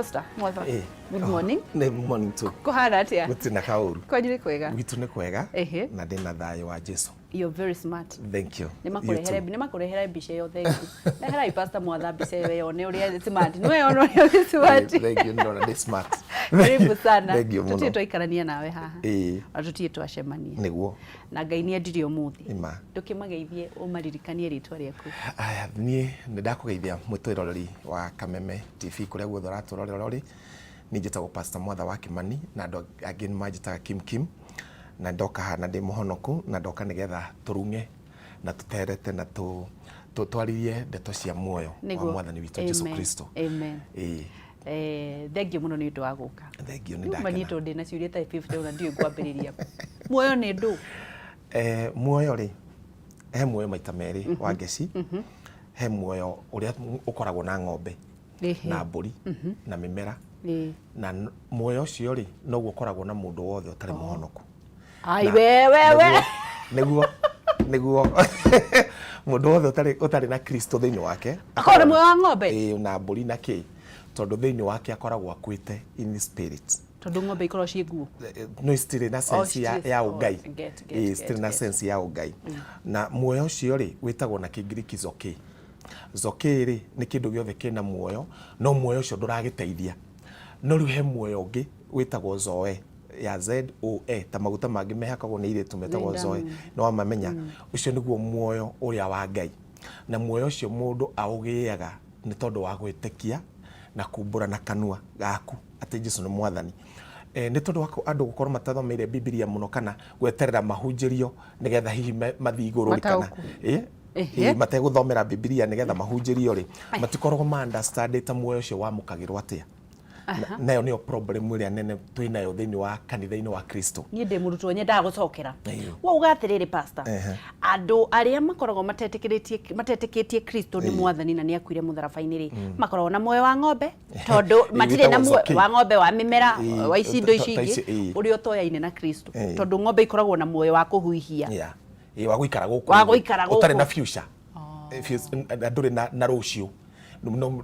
Pastor Mwatha. Good morning. Good morning too. Kuhana atia? Gutina kauru. Kwanyu ni kwega? Gitu ni kwega. Na ndina thayo wa Jesu. You're very smart. Thank you. Nimakurehera mbica yo thank you. Nehera Pastor Mwatha mbica yo ne uri smart. Niwe ono uri smart. Thank you, no na smart. Karibu sana. Thank you. Tutie twikarania nawe haha. Na tutie twacemania. Niguo. Na Ngai ni endire umuthi. Ima. Ndukimageithie umaririkanie ritwa riaku. Aya nie ndakugeithia mwitwiroreri wa Kameme TV kuria guothe uraturoreri. Nijetago Pastor Mwatha wa Kimani na ndo again majitaga Kim na ndoka hana ndi muhonoku na ndoka nigetha turunge na tuterete na twaririe ndeto cia muoyo wa Mwathani witu Jesu Kristo. Amen. Thank you muno ni ndu wa guka. Thank you ni ndakena. Mani to ndi na ciuria ta 50 na ndiyo kwambiriria. Muoyo ni ndu. Muoyo ri he muoyo maita meri wa ngeci. He muoyo uria ukoragwo na ng'ombe na mburi na mimera. Na muoyo ucio ri no gukoragwo na mundu wothe utari muhonoku. Ai wewe niguo mundu wothe utari na Kristo thiini wake akora muoyo wa ng'ombe na mburi na ki tondu thiini wake akoragwo akwite in spirit tondu ng'ombe ikorwo cie nguo no still na sense ya ugai still na sense ya ugai na muoyo ucio ri witagwo na Kigiriki zoke ri ni kindu giothe kina muoyo no muoyo ucio nduragiteithia no riu he muoyo ungi witagwo zoe ya ZOE ta maguta mangi mehakagwo ni ire tumetagwo zoe no amamenya ucio niguo muoyo uria wa Ngai na muoyo ucio mundu augiaga ni tondu wa gwitekia na kumbura na kanua gaku ati Jesu ni Mwathani ni tondu wako andu gukorwo matathomeire Biblia muno kana gweterera mahunjirio nigetha hihi mathi iguru kana mateguthomera Biblia nigetha mahunjirio ri matikorwo ma understand ta muoyo ucio wamukagirwo atia nayo niyo problem ĩrĩa nene twinayo thĩinĩ wa kanitha-inĩ wa Kristo. Niĩ ndĩ mũrutwo nyendaga gũcokera. Wa ugathirĩrĩ pastor. Andũ arĩa makoragwo matetĩkĩtie Kristo nĩ Mwathani na nĩ akuire mũtharaba-inĩ rĩ makoragwo na muoyo wa ng'ombe tondũ matirĩ na muoyo wa ng'ombe wa mĩmera wa indo ici ingĩ ũrĩa ũtoyaine na Kristo tondũ ng'ombe ikoragwo na muoyo wa kũhuhia. Wa gũikara gũkũ ũtarĩ na future. Ndũrĩ na rũciũ. No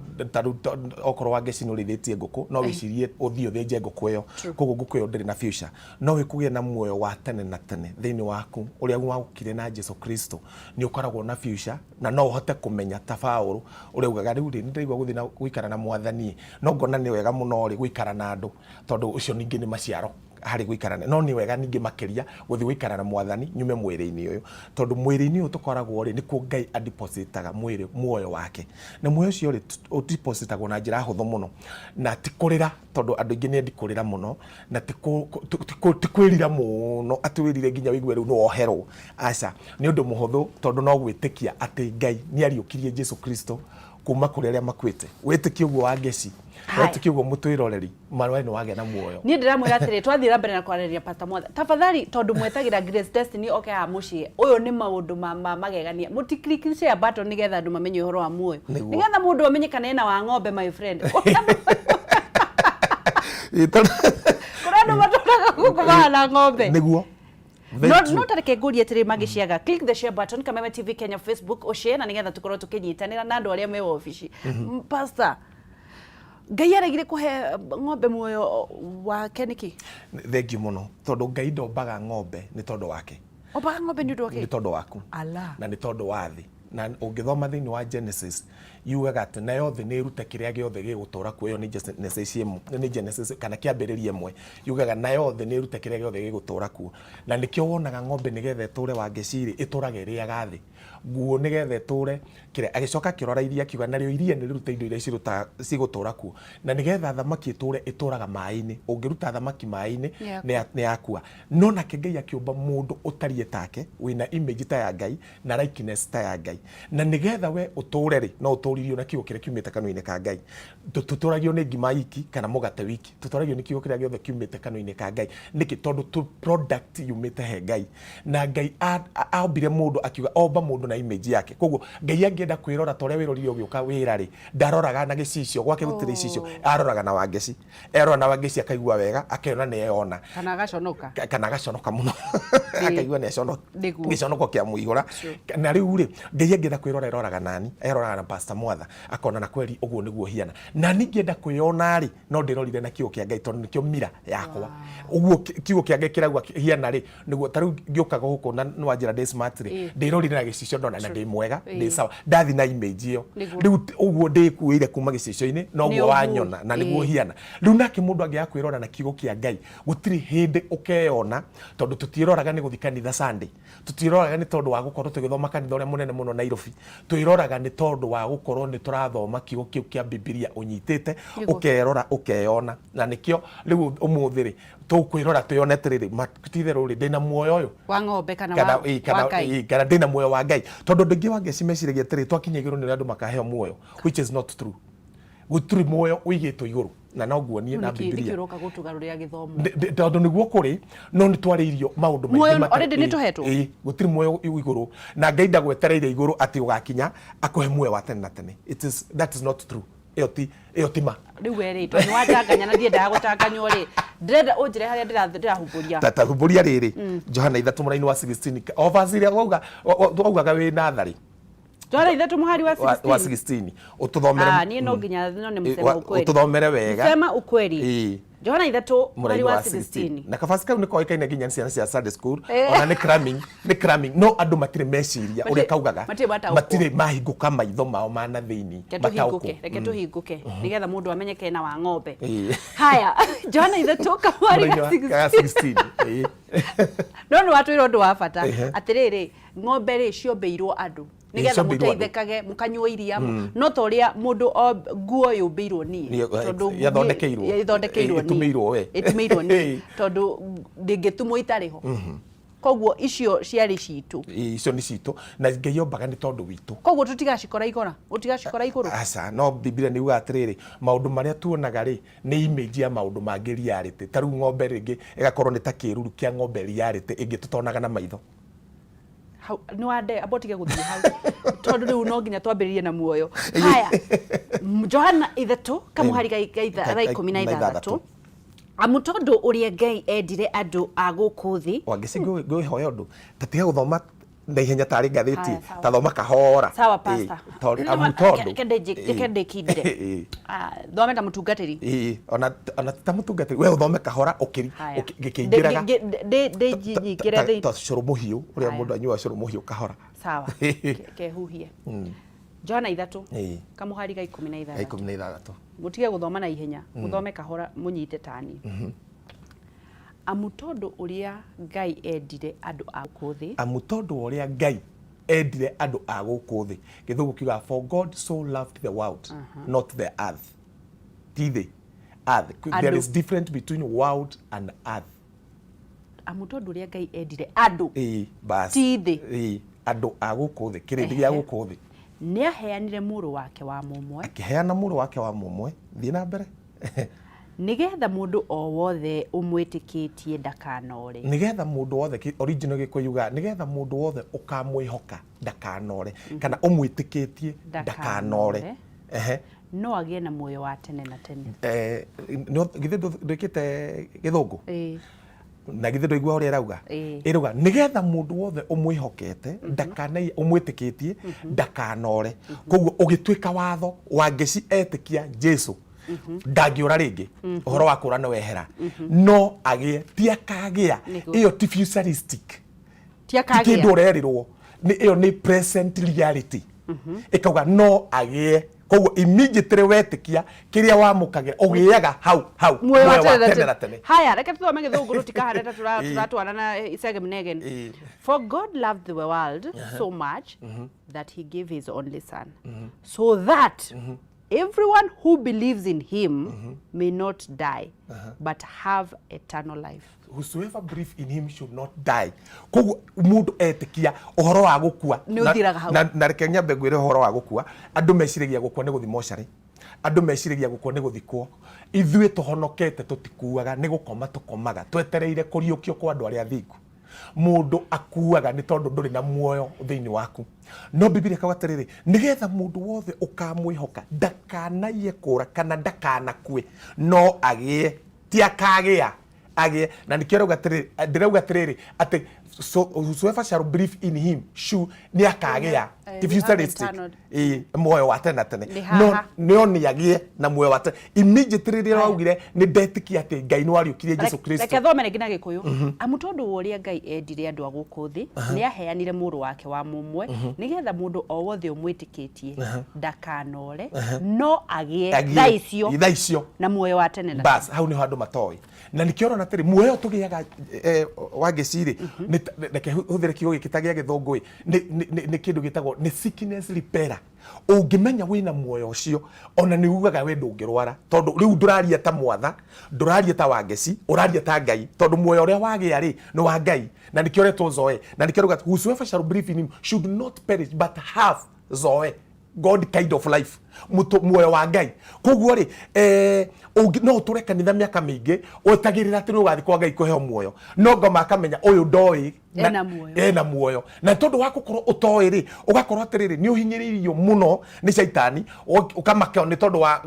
okorwo wa ngeci no rithitie nguku no wicirie uthio thinje nguku iyo koguo nguku iyo ndiri na future no wikugie na muoyo wa tene na tene thiini waku uria gwakire na Jesu Kristo ni ukoragwo na future na no uhote kumenya tafauru uria ugaga riu ri ndirigwa guthina guikara na Mwathani no ngona ni wega muno ri guikara na andu tondu ucio ningi ni maciaro hari guikarana no ni wega ningi makiria guthi guikara na Mwathani nyume mwiri-ini uyu tondu mwiri-ini uyu tukoragwo ri nikuo Ngai adepositaga mwiri muoyo wake na muoyo ucio ri udepositagwo na njira huthu muno na tikurira tondu andu ingi ni ndikurira muno na tikwirira muno atwirire nginya wigwe riu no oherwo aca ni undu muhuthu tondu no gwitikia ati Ngai ni ariukirie Jesu Kristo kuma kuri aria makwite witikie uguo wa ngeci witikie uguo mutwiroreri marwa ni wage na muoyo ni ndiramwira atiri twathira mbere na kwariria Pastor Mwatha tafadhali tondu mwetagira Grace Destiny ha mucii uyu ni maundu magegania mutiklikishe ya button nigetha andu mamenye uhoro wa muoyo nigetha mundu amenye kana ena wa ng'ombe my friend kurano matoka kukubana ng'ombe niguo no tareke ngurie atiri magiciaga click the share button Kameme TV Kenya Facebook o share na nigetha tukorwo tukinyitanira na andu aria me ofici pastor Ngai aragire kuhe ng'ombe muoyo wake niki thank you muno tondu Ngai ndombaga ng'ombe ni tondu wake obaga ng'ombe ni ndu ni tondu waku na ni tondu wa thi na ungithoma thiini wa Genesis yugaga ati na yothe ni irute kiria giothe gigutura kuyo ni Genesis kana kiambiririe imwe yugaga na yothe ni irute kiria giothe gigutura kuo na nikio wonaga ng'ombe nigetha iture wa ngeciri ituraga iria gathi nguo nigetha iture kiria agicoka kirora iria kiuga nario iria ni rute indo iria cigutura kuo na nigetha thamaki iture ituraga mai-ini ungiruta thamaki mai-ini ni yakua no na Ngai akiumba mundu utariye take wina image ta ya Ngai na likeness ta ya Ngai na nigetha we uture ri no uturirio na kiugo kiria kiumite kanua-ini ka Ngai tuturagio ni ngima iki kana mugate wiki tuturagio ni kiugo kiria giothe kiumite kanua-ini ka Ngai niki tondu tu product yumite he Ngai na Ngai aombire mundu akiuga omba mundu na image yake koguo Ngai angienda kwirora toria wirorire ugiuka wira ri ndaroraga na gicicio gwake gutire icicio aroraga na wangeci erora na wangeci akaigua wega akena ne yona kana gaconoka muno akaigua ne conoka giconoko kia muigura na riu ri Ngai Ngai angĩenda kwĩrora eroraga nani, eroraga na Pastor Mwatha, akona na kweli ũguo nĩguo hiana. Na ningĩenda kwĩona rĩ, no ndĩrorire na kiugo kĩa Ngai tondũ nĩkĩo mira yakwa. Ũguo kiugo kĩa Ngai kĩrauga hiana rĩ, nĩguo tarĩu ngĩũkaga gũkũ na nwanjĩra ndĩ smart rĩ, ndĩrorire na gĩcicio ndona na ndĩ mwega, ndĩ sawa. Ndathi na image ĩyo. Rĩu ũguo ndĩkuĩire kuma gĩcicio-inĩ, no guo wanyona na nĩguo hiana. Rĩu nake mũndũ angĩaga kwĩrora na kiugo kĩa Ngai, gũtirĩ hĩndĩ ũkeyona tondũ tũtiĩroraga nĩ gũthi kanitha Sunday. Tũtiĩroraga nĩ tondũ wa gũkorwo tũgĩthoma kanitha ũrĩa mũnene mũno Nairobi. Twĩroraga nĩ tondũ wa gũkorwo nĩ tũrathoma kiugo kĩu kĩa Biblia ũnyitĩte, ũkerora ũkeyona. Na nĩkĩo rĩu ũmũthĩ rĩ, tũkwĩrora twĩone atĩrĩrĩ, matitherũ rĩ, ndĩna muoyo ũyũ wa ng'ombe kana wa Ngai, kana ndĩna muoyo wa Ngai. Tondũ ndĩ ngĩ wangeci meciragia atĩrĩrĩ, twakinya igũrũ nĩ andũ makaheo muoyo, which is not true. Gũtirĩ muoyo ũigĩtwo igũrũ, na no guo niĩ na Biblia tondũ nĩguo kũrĩ, no nĩ twarĩirio maũndũ maingĩ already nĩ tũhetwo. Gũtirĩ muoyo igũrũ, na Ngai ndagwetereire igũrũ atĩ ũgakinya akũhe muoyo wa tene na tene. That is not true. Ĩyo ti ma. Rĩu werĩ tondũ wajanganya na ndiendaga gũtanganywo rĩ, ndĩrenda ũnjĩre harĩa ndĩrahumburia. Tata humburia rĩrĩ, Johana 3 mũraini wa 16 o verse ĩrĩa waugaga wĩ natharĩ. Johana 3 mũhari wa 16 ũtũthomere. Niĩ no nginya no nĩ mũsema ukweli. Ũtũthomere wega. Mũsema ukweli. Johana 3 mũhari wa 16. Na kabasi kau nĩ koĩkaine nginya ciana cia Sunday school, ona nĩ cramming, no andũ matirĩ meciria ũrĩa kaugaga. Matirĩ mahingũka maitho mao mana thĩinĩ. Reke tũhingũke nĩgetha mũndũ amenyeke na wa ng'ombe. Haya, Johana 3 kamwari wa 16. No nĩ watwĩrwo ũndũ wa bata atĩrĩrĩ, ng'ombe rĩ ciũmbĩirwo andũ nigetha mũteithĩkage mũkanyua iria, no ta ũrĩa mũndũ nguo yũmbĩirwo niĩ tondũ ithondekeirwo ĩtumĩirwo niĩ tondũ ndĩngĩtumwo itarĩ ho. Koguo icio ciarĩ citũ. Icio nĩ citũ na Ngai ombaga nĩ tondũ witũ. Koguo tũtigacikora igũrũ. Aca, no Biblia nĩ yuga atĩrĩrĩ, maũndũ marĩa tuonaga rĩ nĩ image ya maũndũ mangĩ reality. Tarĩu ng'ombe rĩngĩ ĩgakorwo nĩ ta kĩruru kĩa ng'ombe reality ĩngĩ tũtonaga na maitho. Nĩ wande abotige gũthiĩ hau tondũ rĩu no nginya twambĩrĩrie na muoyo. Haya, Johana 3 kamũhari ga 16 amu tondũ ũrĩa Ngai endire andũ a gũkũ thĩ. Wangĩci ngwĩhoya ũndũ, tatiga gũthoma na ihenya tarĩ ngathĩti, ta thoma kahora. Sawa pastor. Amu tondũ kende kidire. Thome ta mũtungatĩri. Ona ta mũtungatĩri, we ũthome kahora gĩkĩingĩraga. Ndĩnyingĩre thĩ. Ta cũrũ mũhiũ, ũrĩa mũndũ anyua cũrũ mũhiũ kahora. Sawa. Kehuhie. Johana 3 kamũhari ga 16. Mũtige gũthoma na ihenya, mũthome kahora mũnyite tani. Amu tondũ ũrĩa Ngai endire andũ a gũkũ thĩ. Amu tondũ ũrĩa Ngai endire andũ a gũkũ thĩ. Gĩthũngũ kiuga for God so loved the world, not the earth. Ti earth. There is difference between world and earth. Amu tondũ ũrĩa Ngai endire andũ. Ti thĩ. Andũ a gũkũ thĩ, kĩrĩndĩ gĩa gũkũ thĩ. Nĩ aheanire mũrũ wake wa mũmwe. Akĩheana mũrũ wake wa mũmwe. Thiĩ na mbere. Nigetha mũndũ o wothe ũmwĩtĩkĩtie ndakanore. Nigetha mũndũ wothe, original gĩkũyũ yuga, nigetha mũndũ wothe ũkamwĩhoka ndakanore, kana ũmwĩtĩkĩtie ndakanore. No agĩe na muoyo wa tene na tene. Githĩ ndwĩkĩte gĩthũngũ? Na githĩ ndũigua ũrĩa ĩrauga? Ĩrauga nigetha mũndũ wothe ũmwĩhokete ndakanai ũmwĩtĩkĩtie ndakanore. Koguo ũgĩtuĩka watho wangeci etĩkia Jesu ndangĩũra rĩngĩ, ũhoro wa kũra no wehera, no agĩe ti akagĩa. Ĩyo ti futuristic, ti kĩndũ ũrerirwo, ĩyo nĩ present reality. Ĩkauga no agĩe. Koguo immediately wetĩkia kĩrĩa wamũkagĩra ũgĩaga hau muoyo wa tene na tene. Haya, reke tuthome gĩthũngũ tũtikahana ta turatwarana icege mnegen. For God loved the world so much that he gave his only son, so that everyone who believes in him may not die but have eternal life. Whosoever believes in him should not die. Koguo mundu etikia uhoro wa gukua na reke nyambe ngwire uhoro wa gukua. Andu meciragia gukua ni guthi mochari, andu meciragia gukua ni guthikwo. Ithuĩ tuhonokete tutikuaga ni gukoma tukomaga, twetereire kuriukio kwa andu aria athingu. Mundu akuaga ni tondu nduri na muoyo thiini waku. No Biblia kauga atiriri, nigetha mundu wothe ukamwihoka ndakanaie kura kana ndakanakue, no agie ti akagĩa agie na nikero gatiriri ndirauga atiriri ati so whosoever shall believe in him ni akagia if you futuristic moyo wa tene no ni agie na moyo wa tene immediately rira augire ni ndetikia ati Ngai ni wariukirie Jesu Kristo reke thome ngina gikuyu amu tondu woria Ngai endire andu aguku thi ni aheanire muru wake wa mumwe nigetha mundu o wothe umwitikitie ndakanore no agie thaicio na muoyo wa tene bas hau ni handu matoi na nikiona natiri muoyo tugiaga wageciri reke huthire kiugo gikitagia githungui ni kindu gitagwo ni sickness repairer ungimenya wina muoyo ucio ona ni ugaga we ndungirwara tondu riu nduraria ta mwatha nduraria ta wageci uraria ta Ngai tondu muoyo uria wagia ri no wa Ngai na nikioretwo zoe na nikiruga whosoever shall believe in him should not perish but have zoe God kind of life muoyo wa Ngai koguo ri no ture kanitha miaka mingi utagirira ati ugathi kwa Ngai kuheo muoyo no ngoma akamenya uyu ndoi na muoyo na tondu wa gukorwo utoi ri ugakorwo atiriri ni uhinyiririo muno ni shaitani ukamakio ni tondu wa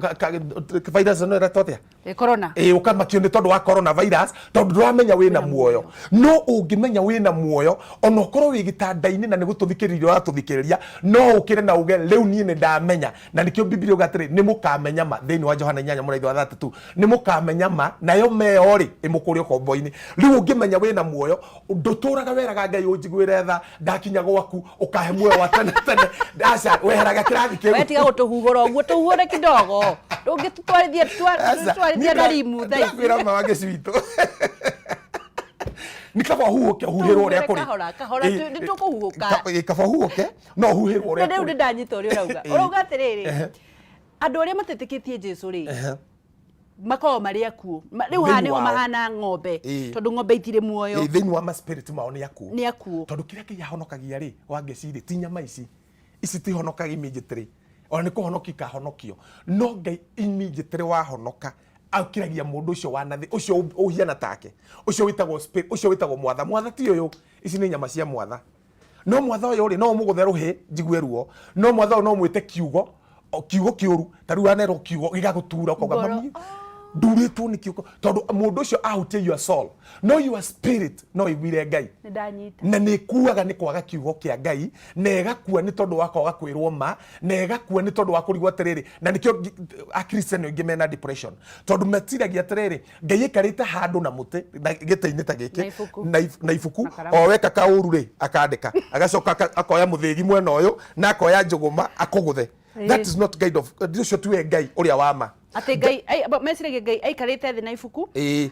virus no ratotia corona ukamakio ni tondu wa corona virus tondu ndramenya wina muoyo no ungimenya wina muoyo ona ukorwo wi gitandaini na ni gututhikiririo uratuthikiriria no ukire na uge riu ni ndamenya na nikio Biblia ugatiri ni mukamenya ma thini wa Johana 8:33 ni mukamenya ma nayo meo ri imukurio kombo-ini riu ungimenya wina muoyo nduturaga weraga Ngai unjiguire tha ndakinya gwaku ukahe muoyo wa tene aca weheraga kirathi kiu wetiga gutuhugura uguo tuhure kidogo ndungitwarithia na rimu thai kwira ma wage cwitu nikaba huoke huhirwo uria kuri kahora nitukuhuka kaba huoke no huhirwo uria kuri ndanyita uria urauga atiriri andu aria matetikitie Jesu ri makao mari akuo riu hane o mahana ng'ombe tondu ng'ombe itire muoyo thini wa ma spirit mao ni akuo tondu kiria kiyahonokagia ri wangeciri ti nyama ici tihonokagia immediately ona ni kuhonoki kahonokio no Ngai immediately wahonoka akiragia mundu ucio wanathi ucio uhiana take ucio witagwo spirit ucio witagwo mwatha ti uyu ici ni nyama cia mwatha no mwatha uyu ri no muguthe ruhi njigwe ruo no mwatha no mwite kiugo kiuru tariu anero kiugo gigagutura ukauga mami nduritwo ni kiugo tondu mundu ucio ahutie your soul no your spirit no igwire Ngai na ni kuaga ni kwaga kiugo kia Ngai na egakua ni tondu wakaga kwirwo ma na egakua ni tondu wakurigwo atiriri na nikio a Christian ingi mena depression tondu metiragia atiriri Ngai ikarite handu na muti gitaini ta giki na ifuku o weka kauru ri akandika agacoka akoya muthigi mwena uyu na akoya njuguma akuguthe that is not guide of this should be Ngai uria wama ati Ngai mesiragia Ngai aikarite thi na ifuku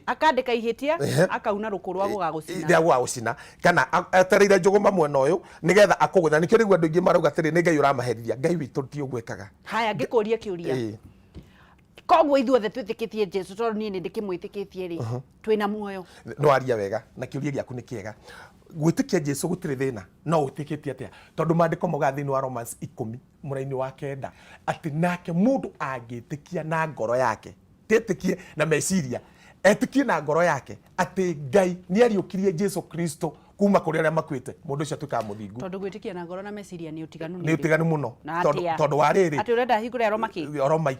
akandika ihitia akauna rukurwa gugagucina kana atarire njuguma mwena uyu nigetha akugutha nikio rigu andu ingi marauga atiri ni Ngai uramaherithia Ngai witu ti ugwekaga haya ngikuria kiuria koguo ithuothe twitikitie Jesu tondu nie ndikimwitikitie ri twina muoyo no aria wega na kiuria giaku ni kiega gwitikia Jesu gutire thina no utikitie atia tondu mandiko moga thini wa Romans 10 muraini wa 9 ati nake mundu angitikia na ngoro yake tetikie na meciria etikie na ngoro yake ati Ngai ni ariukirie Jesu Kristo kuma kuri aria makwite mundu ucio tuka muthingu tondu gwitikia na ngoro na meciria ni utiganu muno tondu wa riri ati urenda hingure Roma 10 Roma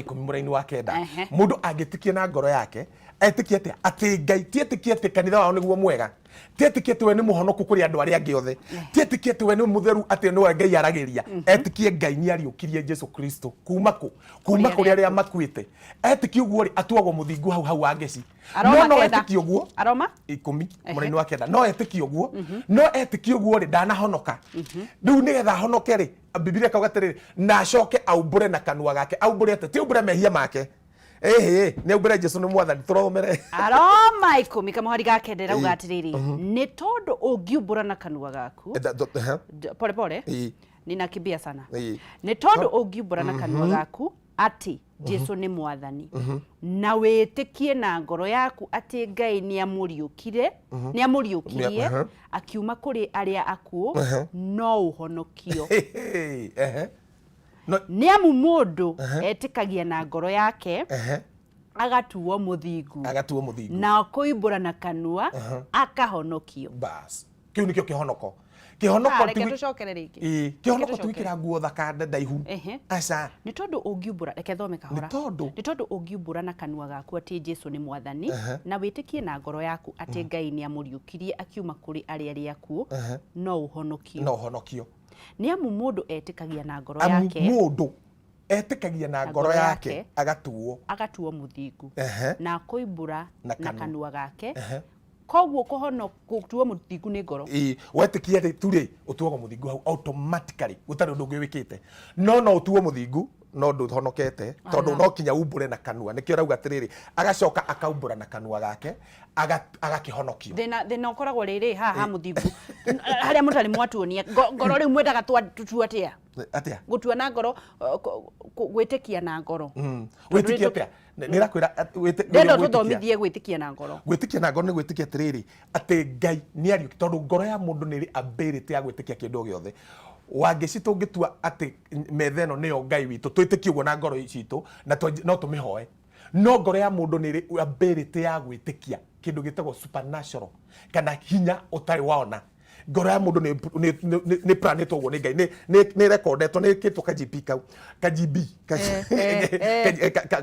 10 muraini wa 9 mundu angitikia na ngoro yake etikie ati Ngai tietikie ati kanitha wao niguo mwega tietikie ati we ni muhonoku kuri andu aria angi othe tietikie ati we ni mutheru ati no Ngai aragiria etikie Ngai ni ariukirie Jesu Kristo kuma kuri aria makwite etikie uguo ri atuagwo muthingu hau angeci no etikie uguo Aroma 10 muraini wa 9 no etikie uguo no etikie uguo ri ndanahonoka riu nigetha honoke ri Biblia kauga atiriri na acoke aumbure na kanua gake aumbure ati ti umbure mehia make ni umbure Jesu ni mwathani turomere Aroma 10 kamuhari gakende rauga atiriri ni tondu ungiumbura na kanua gaku pole ninakimbia sana ni tondu ungiumbura na kanua gaku ati Jesu ni mwathani na witikie na ngoro yaku ati Ngai ni amuriukirie akiuma kuri aria akuo no uhonokio ni amu mundu etikagia na ngoro yake agatuo muthingu na kuimbura na kanua akahonokio bas kiu nikio kihonoko kihonoko reke tucokere riki kihonoko twikira nguo thaka ndaihu aca ni tondu ungiumbura reke thome kahora ni tondu ungiumbura na kanua gaku ati Jesu ni mwathani na witikie na ngoro yaku ati Ngai ni amuriukirie akiuma kuri ari akuo no uhonokio ni amu mundu etikagia na ngoro yake mundu etikagia na ngoro yake agatuo muthingu na kuimbura na kanua gake koguo kuhono kutuo muthingu ni ngoro wetikia ri utuogo muthingu hau automatically gutari undu ngiwikite no utuo muthingu no nduhonokete tondu no kinya umbure na kanua nikio rauga atiriri agacoka akaumbura na kanua gake agakihonokio thina ukoragwo riri haha muthingu haria mutari mwatuonia ngoro riu mwendaga tuatia gutua na ngoro gwitikia na ngoro gwitikia atia nirakwira ndendo tuthomithie gwitikia na ngoro ni gwitikia atiriri ati Ngai ni ariuki tondu ngoro ya mundu ni ri ability ya gwitikia kindu giothe wangici tungitua ati metha ino niyo Ngai witu twitikie uguo na ngoro citu na no tumihoe no ngoro ya mundu ni ri ability ya gwitikia kindu gitagwo supernatural kana hinya utari waona ngoro ya mundu ni planet uguo ni Ngai ni recordetwo ni kitu ka GB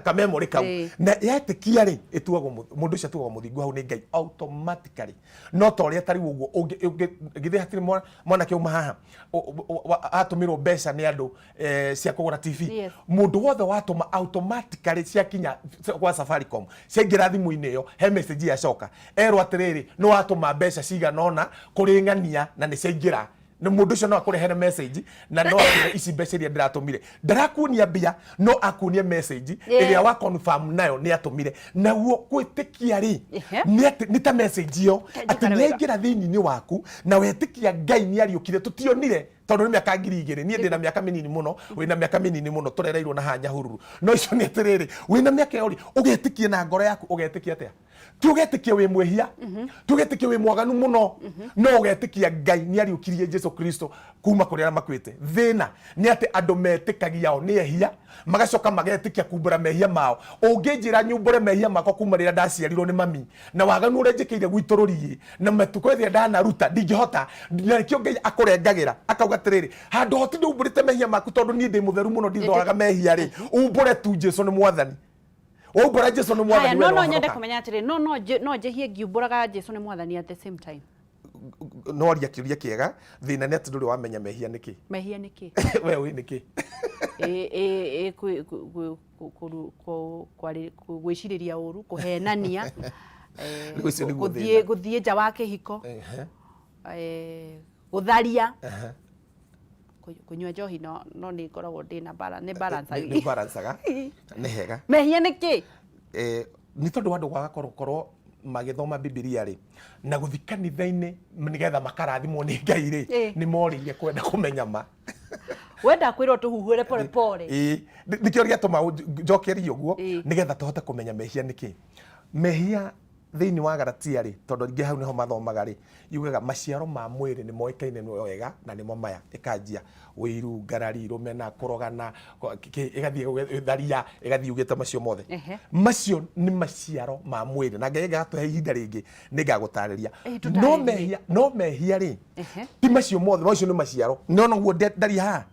ka memory kau na yetikia ri ituagwo mundu cio atuagwo muthingu hau ni Ngai automatically no tori atari uguo ngithi hatiri mwana kiuma haha atumirwo mbeca ni andu cia kugura TV mundu wothe watuma automatically cia kinya kwa Safaricom ciaingira thimu-ini iyo he message yacoka erwo atiriri no watuma mbeca cigana ona kuri ng'ania na ni ciaingira ni mundu cio no akurehere message na no akire ici mbeca iria ndiratumire ndarakuonia mbia no akuonia message iria wa confirm nayo ni atumire naguo gwitikia ri ni ta message iyo ati ni aingira thiini-ini waku na wetikia Ngai ni ariukire tutionire tondu ni miaka 2000 ni ndina miaka minini muno wina miaka minini muno turereirwo na hanya hururu no icio ni atiriri wina miaka yori ugetikie na ngoro yaku ugetikia atia ti ugetikie wi mwehia ti ugetikie wi mwaganu muno no ugetikia Ngai ni ariukirie Jesu Kristo kuma kuri ara makwite thina ni ati andu metikagia o ni ehia magacoka magetikia kumbura mehia mao unginjira nyumbure mehia mako kuma rira ndaciarirwo ni mami na waganu urenjekeire gwitorori na matuko ethia ndanaruta ndingihota na kio Ngai akurengagira akauga atiriri handu hoti ndumburite mehia maku tondu ni ndi mutheru muno ndithoraga mehia ri umbure tu Jesu ni mwathani umbura Jesu ni mwathani no nyende kumenya atiri no jehie ngiumburaga Jesu ni mwathani at the same time no ria kiuria kiega thina ni ati nduri wamenya mehia niki we wi niki gwiciriria uru kuhenania guthie nja wa kihiko gutharia kunywa njohi no ni ngoragwo ndina balance ni hega mehia niki ni tondu wandu gwaga korwo magithoma Biblia ri na guthi kanitha-ini nigetha makarathimwo ni Ngai ri ni moririe kwenda kumenya ma wenda kwirwo tuhuhure pole nikio giatuma njokerie uguo nigetha tuhote kumenya mehia niki mehia thiini wa Galatia ri tondu ngi hau niho mathomaga ri yugaga maciaro ma mwiri ni moikaine ni wega na nimo maya ikanjia wiru ngarari rumena kurogana igathie tharia igathie ugite macio mothe macio ni maciaro ma mwiri na Ngai gatuhe ihinda ringi ni ngagutariria no mehia ri ti macio mothe macio ni maciaro no guo ndari ha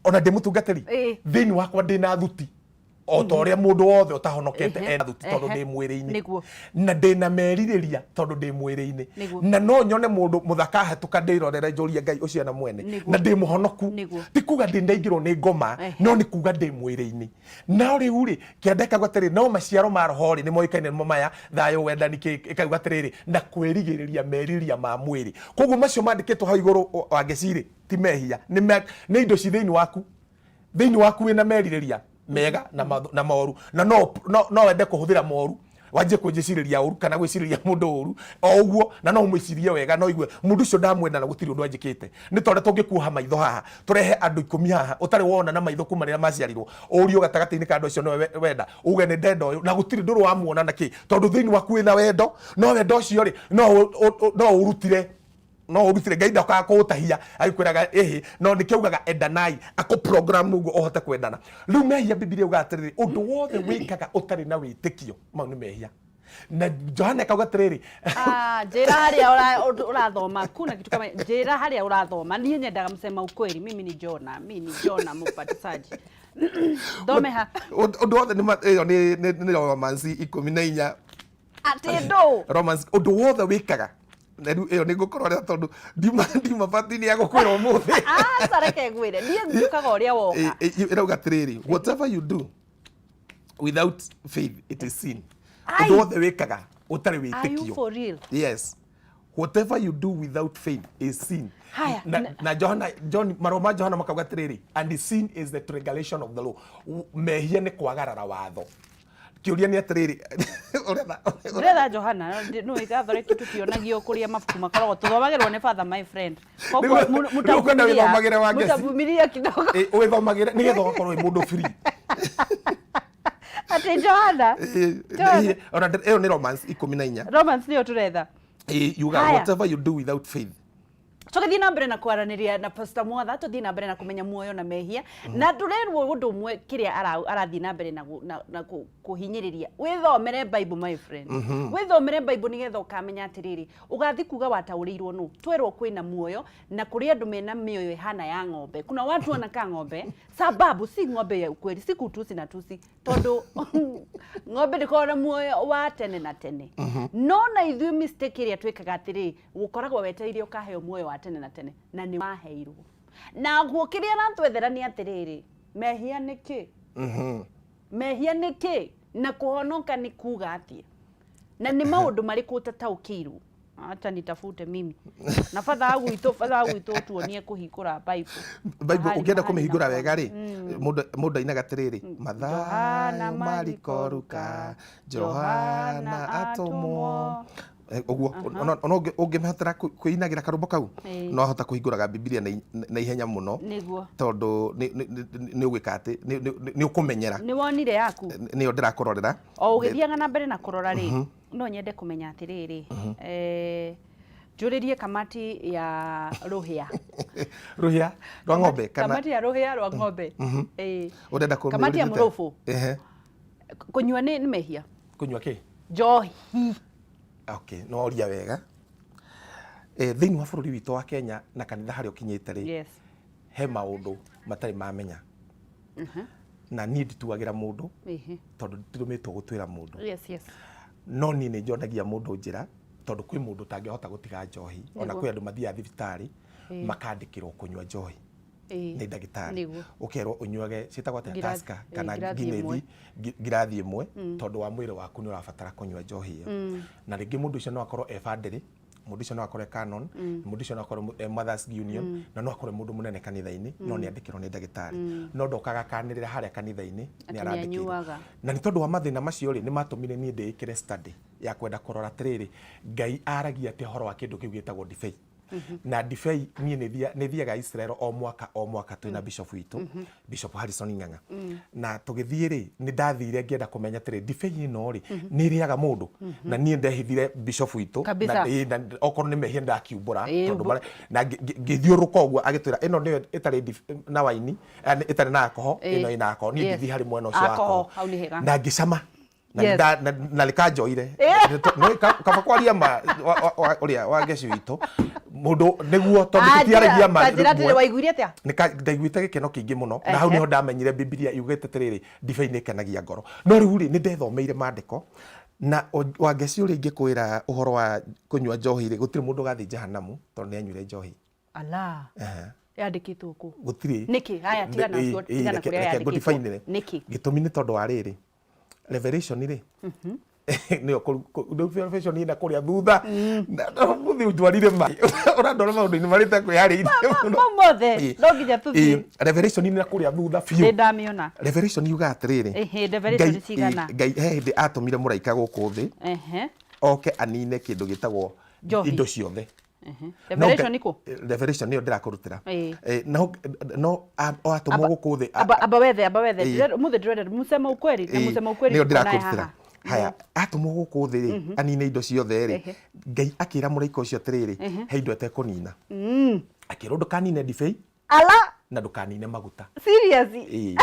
ona ndimutungatiri thiini wakwa ndina thuti o toria mundu wothe utahonokete ena thuti tondu ndi mwiri-ini na ndina meririria tondu ndi mwiri-ini na no nyone mundu muthaka hatuka ndirorera njuria Ngai ucio na mwene na ndi muhonoku ti kuga ndi ndaingirwo ni ngoma no ni kuga ndi mwiri-ini na riu ri kiandeka gwatiri no maciaro ma roho ri ni moikaine mo maya thayo wendani ikauga atiriri na kwirigiriria meriria ma mwiri koguo macio mandikitwo hau iguru wangeciri ti mehia ni indo ci thiini waku wina meririria mega na moru na no wende kuhuthira moru wanje kunjiciriria uru kana gwiciriria mundu uru o uguo na no mwicirie wega no igue mundu ucio ndamwenda na gutiri undu anjikite ni tondu tungikuha maitho haha turehe andu 10 haha utari wona na maitho kuma rira maciarirwo urio gatagati-ini ka andu acio no wenda uge ni ndenda uyu na gutiri nduru wamuona na ki tondu thiini waku wina wendo no wendo ucio ri no urutire Ngai ndakaga kuutahia agikwiraga no nikiugaga endanai ako program nugo ohote kwendana riu mehia Biblia uga atiriri undu wothe wikaga utari na witikio mau ni mehia na Johana kauga atiriri njira haria urathoma kuna kitu kama njira haria urathoma nie nyendaga msema ukweli mimi ni Jona mupatisaji Dome ha undu wothe ni Romans 14 ati ndo Romans undu wothe wikaga na riu iyo nigukorora tondu ndima batini ya gukwira umuthi sareke gwire nie ndukaga uria woka irauga atiriri whatever you do without faith it is sin undu wothe wikaga utari witikio. Are you for real? Yes. Whatever you do without faith is sin. Haya. Na John maroma Johana makauga atiriri and sin is the transgression of the law. Mehia ni kwagarara watho. Kiuria ni atiriri uretha Johana no igathore kitu kionagio kuria mafuku makoragwo tuthomagirwo ni father my friend koko mutavumilia kidogo withomagire ni getho gakorwo mundu free ati Johana iyo ni Romans 14 Romans nio turetha yuga whatever you do without faith. Tugathie na mbere na kwaraniria na Pastor Mwatha tuthie na mbere na kumenya muoyo na mehia na ndurerwo undu umwe kiria arathie na mbere na kuhinyiriria withomere Bible my friend withomere Bible nigetha ukamenya atiriri ugathi kuga wataurirwo nu twerwo kwina muoyo na kuri andu mena mioyo ihana ya ng'ombe. Kuna watu wanaka ng'ombe sababu si ng'ombe ya ukweli si kutusi na tusi tondu ng'ombe ndikora muoyo wa tene na tene no na ithui mistake iria twikaga atiriri gukoragwo wetereirio kaheo muoyo wa tene na tene na ni maheirwo na guokiria na twethera ni atiriri mehia niki mehia niki na kuhonoka ni kuga atia na ni maundu mariku utataukiru acha nitafute mimi na fadha witu tuonie kuhingura Bible ukienda kumihingura wega ri mundu ainaga atiriri Mathayo marikoruka Johana atumwo oguo ungimehatira kuinagira karumbo kau no hota kuhinguraga Biblia na ihenya muno tondu ni ugika ati ni ukumenyera ni wonire yaku ni ndirakurorera o ugithiaga na mbere na kurora ri no nyende kumenya atiriri njuririe kamati ya ruhia rwa ng'ombe kana kamati ya ruhia rwa ng'ombe urenda kumenya kamati ya murufu kunyua ni mehia kunyua ki njohi. Okay, no oria wega thiini wa bururi witu wa Kenya na kanitha hari ukinyite ri yes he maundu matari mamenya na ni ndituagira mundu tondu ndirumitwo gutwira mundu yes no ni njonagia mundu njira tondu kwi mundu tangihota gutiga njohi ona kwi andu mathia thibitari makandikirwo kunyua njohi ni ndagitari ukerwo unyuage citagwo taska kana ngirathi imwe tondu wa mwiri waku ni urabatara kunyua njohi iyo na ringi mundu ucio no akorwo efadiri mundu ucio no akorwo canon mundu ucio no akorwo mothers union na no akorwo mundu munene kanitha-ini no ni andikirwo ni ndagitari no ndokaga kanirira haria kanitha-ini ni arandikirwo na ni tondu wa mathina macio ri ni matumire ni ndikire study ya kwenda kurora atiriri Ngai aragia ati horo wa kindu kiu gitagwo divei na divei ni thiaga Israel o mwaka twina bishop witu Bishop Harrison Ng'ang'a na tugithie ri ni ndathire ngienda kumenya atiri divei ino ri ni riaga mundu na ni ndehithire bishop witu na okorwo ni mehia ndakiumbura tondu na ngithiuruka uguo agitwira ino ni itari na waini itari na alcohol ino ina alcohol ni ndithi hari mwena ucio wako na ngicama na likanjoire no kaba kwaria ma uria wa geci witu mundu niguo tondu tutiaragia ma njira waiguire atia ndaiguite gikeno kingi muno na hau niho ndamenyire Biblia yugite tiriri divei ni kenagia ngoro no riu ri ni ndethomeire mandiko na wa geci uri ngikwira uhoro wa kunyua njohi ri gutiri mundu gathi jehanamu tondu ni anyuire njohi ala yandikitwo ku gutiri niki haya tigana kuria yandikitwo niki gitumi ni tondu wa riri Revelation ri ni Revelation ni na kuria thutha na muthi ujwarire mai urandora maundu ni marita kwihariire mothe no nginya tuthi Revelation ni na kuria thutha fiu ndamiona Revelation yuga atiriri Revelation cigana Ngai hindi atumire muraika guku thi oke anine kindu gitagwo indo ciothe Revelation niko Revelation niyo ndirakurutira no atumwo guku thi aba wethe muthe ndire musema ukweli na musema ukweli niyo ndirakurutira haya atumwo guku thi ri anine indo ciothe ri Ngai akira muraika ucio atiriri he indo etekunina akira ndukanine divei ala na ndukanine maguta seriously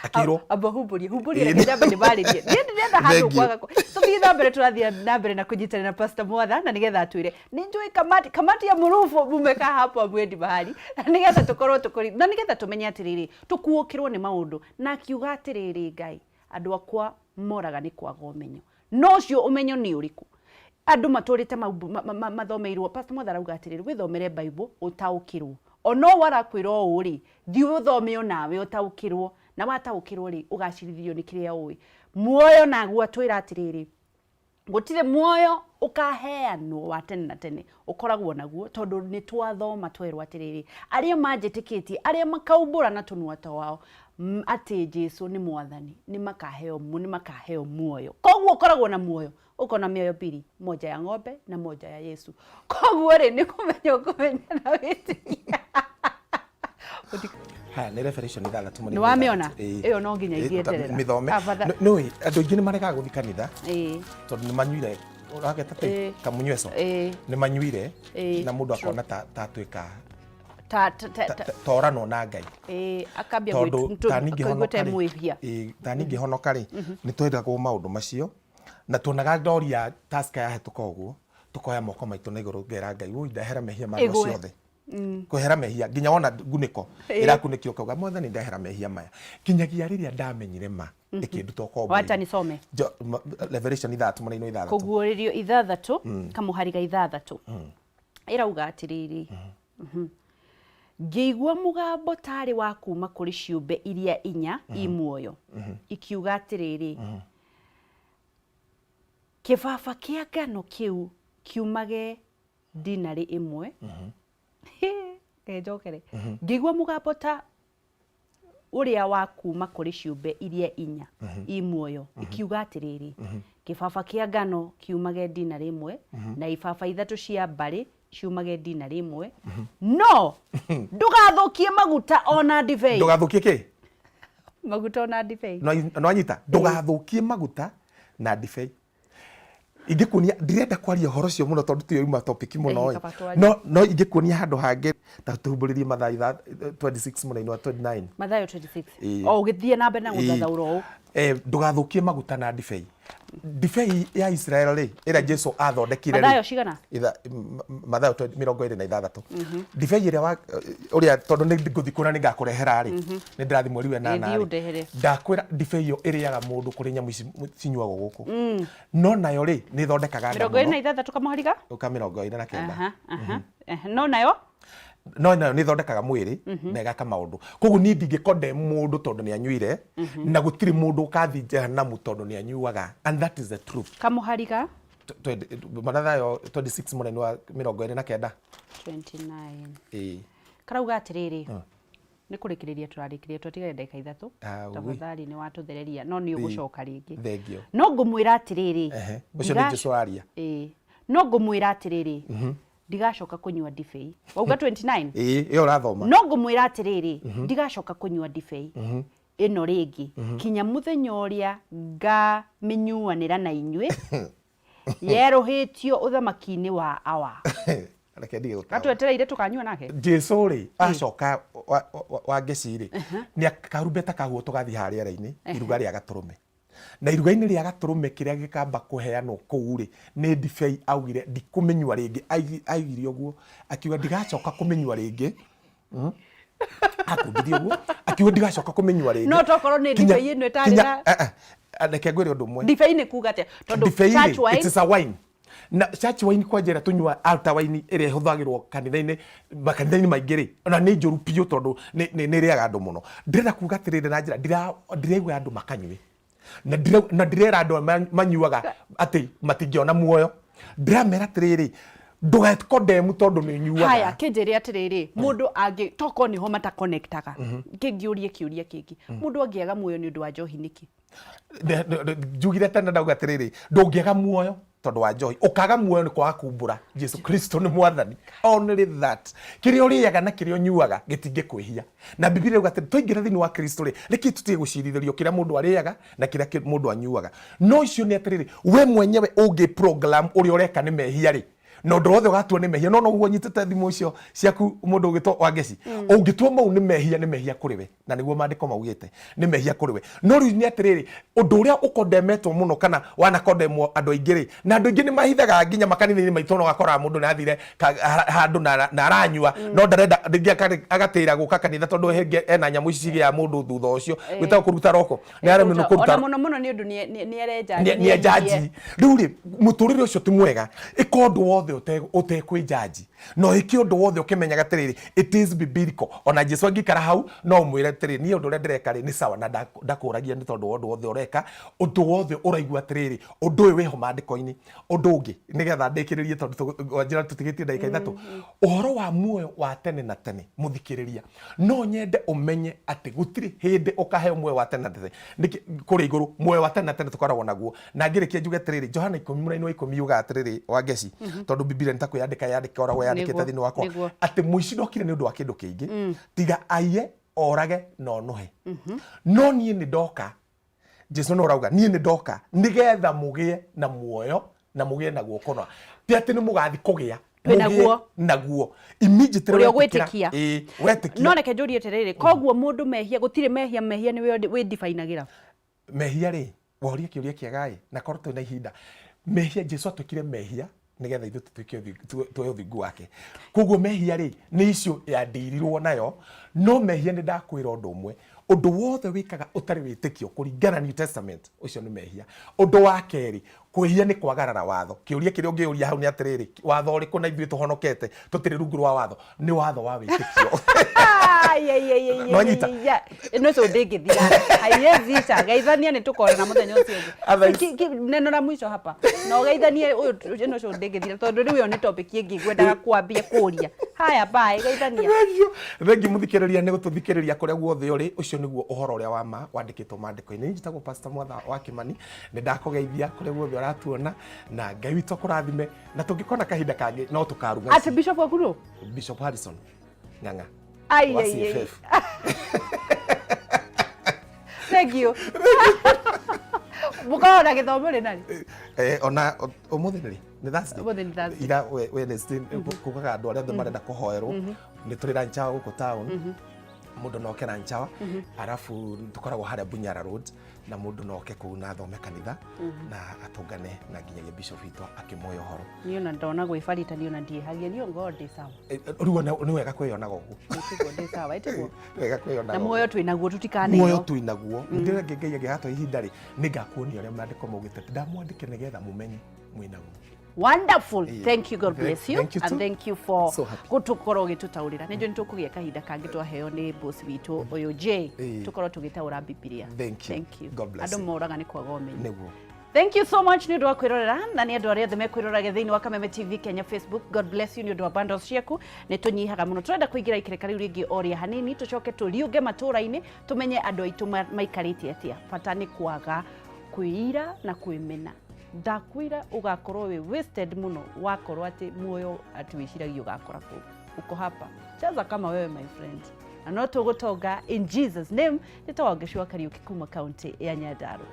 akirwo amba humburi reke nyambe ni baririe ni ndenda handu kwaga tuthie na mbere turathie na mbere na kujitana na Pastor Mwatha na nigetha atwire ni njui kamati ya murufu mumeka hapo mwendi bahari na nigetha tukorwo tukuri na nigetha tumenye atiriri tukuukirwo ni maundu na kiuga atiriri Ngai andu akwa moraga ni kwaga umenyo no cio umenyo ni uriku andu maturite mathomeirwo Pastor Mwatha rauga atiriri withomere Bible utaukirwo ono warakwira uri thi uthomeo nawe utaukirwo na wataukirwo ri ugacirithio ni kiria uwi muoyo naguo atwira atiriri gutire muoyo ukaheanwo wa tene na tene ukoragwo naguo tondu ni twathoma twerwo atiriri aria manjitikitie aria makaumbura na tunua ta wao ati Jesu ni mwathani ni makaheo muoyo koguo ukoragwo na muoyo ukona mioyo pili moja ya ng'ombe na moja ya Yesu koguo ri ni kumenya na witikia ni revelation ithathatũ ni wamiona iyo no nginya igieterera mithome no andu ingi ni marega guthi kanitha tondu ni manyuire urageta kamunyweso ni manyuire na mundu akona ta atwika torano na Ngai akambia gwita mwihia tani ngihonoka ri ni twendagwo maundu macio na tuonaga ndoria taska yahetuka uguo tukoya moko maitu na iguru ngera Ngai ui ndahera mehia macio ciothe kuhera mehia nginya wona nguniko irakunikio kauga Mwathani ndahera mehia maya kinyagia riria ndamenyire ma ikinduta ukombo wacha nisome Revelation ithatũ mũraino ithathatũ kuguũrĩrio ithathatũ kamuhariga ithathatũ irauga atiriri ngĩigua mũgambo tarĩ wa kuma kũrĩ ciũmbe iria inya imuoyo ikiuga atiriri kĩbaba kĩa ngano kĩu kiumage dinari imwe njokere ngĩigua mũgambo ta ũrĩa wa kuma kũrĩ ciũmbe iria inya imuoyo ikiuga atiriri kĩbaba kĩa ngano kiumage dinari imwe na ibaba ithatũ cia mbarĩ ciumage dinari imwe no ndugathukie maguta ona ndibei ndugathukie ki maguta ona ndibei no anyita ndugathukie maguta na ndibei ingikunia ndirenda kwaria horo cio muno tondu tiyo uma topic muno no ingikunia handu hange ta tuhumburirie Mathayo 26 muno 29 Mathayo 26 o githie na mbere na guthathauro ndugathukie maguta na ndibei ya Israel ri ira Jesu athondekire Mathayo cigana Mathayo 26 ndibei ira uria tondu ni nguthikuna ni ngakurehera ri ni ndirathi mweri we nana ndakwira ndibei yo iriaga mundu kuri nyamu cinyuagwo guku no nayo ri ni thondekaga ndamu 26 kamuhariga uka 29 no nayo ni thondekaga mwiri na igaka maundu koguo ni ndingikode mundu tondu ni anyuire na gutiri mundu ukathi jehanamu tondu ni anyuaga and that is the truth kamuhariga Mathayo 26 mũraino wa 29 karauga atiriri ni kurikiriria turarikiria twatigire ndeka ithatũ tafadhali ni watuthereria no ni ugucoka ringi thengio no ngumwira atiriri ucio ni Jesu aria no ngumwira atiriri ndigacoka kunyua ndibei wauga 29 iyo urathoma no ngumwira atiriri ndigacoka kunyua ndibei ino ringi kinya muthenya uria ngaminyuanira na inyui yerohitio uthamaki-ini wa awa atwetereire tukanyua nake Jesu ri acoka wa ngeciri ni akarumbeta kahuo tugathi haria-ini iruga ria gaturume na iruga-ini ria gaturume kiria gikamba kuheanwo kuu ri ni ndibei augire ndikumenyua ringi aigire uguo akiuga ndigacoka kumenyua ringi akumbithia uguo akiuga ndigacoka kumenyua ringi no tokorwo ni ndibei ino itarira ndeke ngwire undu umwe ndibei ni kuga atia tondu church wine it is a wine na church wine kwa njira tunyua altar wine ire huthagirwo makanitha-ini maingi ri ona ni njuru piu tondu ni riaga andu muno ndirenda kuga atiriri na njira ndiraigua andu makanyue na ndirera andu manyuaga ati matingiona muoyo ndiramera atiriri ndugakondemu tondu ni nyuaga haya kinjiri atiriri mundu angi toko niho mata connectaga kingiurie kiuria kingi mundu angiaga muoyo ni undu wa njohi niki njugire tena ndauga atiriri ndungiaga muoyo tondu wa njohi ukaga muoyo ni kwaga kumbura Jesu Kristo ni mwathani only that kiria uriaga na kiria nyuaga gitingikwihia na Biblia yuga ati twaingira thini wa Kristo ri riki tutige gucirithirio kiria mundu ariaga na kiria mundu anyuaga no icio ni atiriri we mwenyewe ungi program uri ureka ni mehia ri no ndo wothe ugatuo ni mehia no guo nyitete thimu icio ciaku mundu ugitwo Wangeci ungitwo mau ni mehia kuriwe na niguo mandiko maugite ni mehia kuriwe no riu ni atiriri undu uria ukondemetwo muno kana wanakondemwo andu aingiri na andu aingi ni mahithaga nginya makanitha-ini maitu no gakora mundu nathire handu na aranyua no ndarenda ndingi agatira guka kanitha tondu ena nyamu ici cigia mundu thutha ucio witao kuruta roko ni aremi no kuruta ona muno ni undu ni ereja ni ejaji riu ri muturire ucio ti mwega ikondu wothe utekwi jaji no iki undu wothe ukimenyaga tiriri it is biblical ona Jesu angikara hau no mwire tiriri ni undu uria ndireka ri ni sawa na ndakuragia ni tondu undu wothe ureka undu wothe uraigua tiriri undu uyu wiho mandiko-ini undu ungi nigetha ndikiririe tondu wanjira tutigitie ndagika ithatu uhoro wa muoyo wa tene na tene muthikiriria no nyende umenye ati gutiri hindi ukaheo muoyo wa tene na tene kuri iguru muoyo wa tene na tene tukoragwo naguo na ngirikia njuge tiriri Johana 10:10 yuga atiriri Wangeci tondu Biblia nitakwiyandika yandika oragwo yandikite thini wakwa ati muici ndokire ni undu wa kindu kingi tiga aiye orage no nohe no nie ni ndoka Jesu no rauga nie ni ndoka nigetha mugie na muoyo na mugie naguo kono ti ati ni mugathi kugia naguo immediately wetikia wetikia no reke njurie tiriri koguo mundu mehia gutire mehia ni we define-agira mehia ri woria kiuria kiagai na korto na ihinda mehia Jesu atukire mehia nigetha ithu tutuike tuyo thingu wake koguo mehia ri ni icio yandirirwo nayo no mehia ni ndakwira undu umwe undu wothe wikaga utari witikio kuringana New Testament ucio ni mehia undu wa keri kwihia ni kwagarara watho kiuria kiria ungiuria hau ni atiriri watho uriku na ithuĩ tuhonokete tutiri rungu rwa watho ni watho wa witikio no so ndingithira aiyezica geithania ni tukore na muthenya ucio neno la mwisho hapa no geithanie uyu no so ndingithira tondu riu yo ni topic ingi ngwendaga kwambia kuria haya bye geithania thengi muthikiriria ni gututhikiriria kuria guothe uri ucio niguo uhoro uria wa ma wandikitwo mandiko-ini njitagwo Pastor Mwatha wa Kimani ni ndakugeithia kuria guothe uratuona na Ngai witu akurathime na tungikona kahinda kangi no tukaruga ati Bishop Wakuru Bishop Harrison Ng'ang'a ai thank you mukaona githomo ri nari ona umuthi ni Thursday umuthi ni Thursday ira Wednesday kugaga andu aria marenda kuhoerwo ni turira nchawa guku town mundu noke na nchawa arafu tukoragwo haria Bunyara Road na mundu noke kuu na thome kanitha na atungane na nginyagia Bishop witu akimoya horo niona ndona gwibarita niona ndiehagia nio ngode sawa ruo ni wega kwiyonaga ugu ngode sawa itiguo wega kwiyonaga na muoyo twinaguo tutikaneyo muoyo twinaguo ndire ngai ngigato ihinda ri ningakuonia uria mandiko maugite ndamwandike nigetha mumenye mwinaguo. Wonderful. Thank you. God bless you. Thank you and thank you for gutukoro gitutaurira. Nijo nitukugia kahinda kangi twaheo ni boss witu uyu J. Tukoro tugitaura Biblia. Thank you. God bless you. Adu moraga ni kwaga umenyi. Niguo. Thank you so much ni ndu wa kwirorera na ni andu aria thime kwirorera thiini wa Kameme TV Kenya Facebook. God bless you ni ndu wa bundles ciaku ni tunyihaga muno turenda kuingira ikereka riu ringi oria hanini tucoke tuliuge matura-ini tumenye andu aitu maikaritie atia bata ni kwaga kuira na kuimena ndakwira ugakorwo we wasted muno wakorwo ati muoyo ati wiciragio ugakora ku uko hapa chaza kama wewe my friend na no tugutonga in Jesus name nitawageshwa Kariuki kuma county ya Nyandarua.